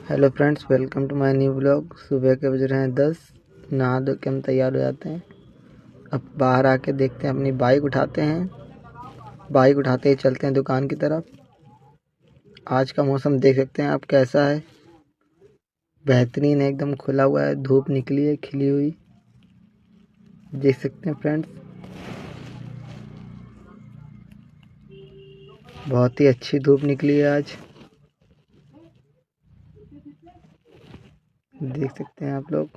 Hello friends, welcome to my new blog. सुबह के बज रहे हैं 10। नहा धो के हम तैयार हो जाते हैं। अब बाहर आके देखते हैं, अपनी बाइक उठाते हैं। बाइक उठाते ही चलते हैं दुकान की तरफ। आज का मौसम देख सकते हैं आप कैसा है। बेहतरीन है, एकदम खुला हुआ है, धूप निकली है खिली हुई, देख सकते हैं फ्रेंड्स। बहुत ही अच्छी धूप निकली है आज, देख सकते हैं आप लोग।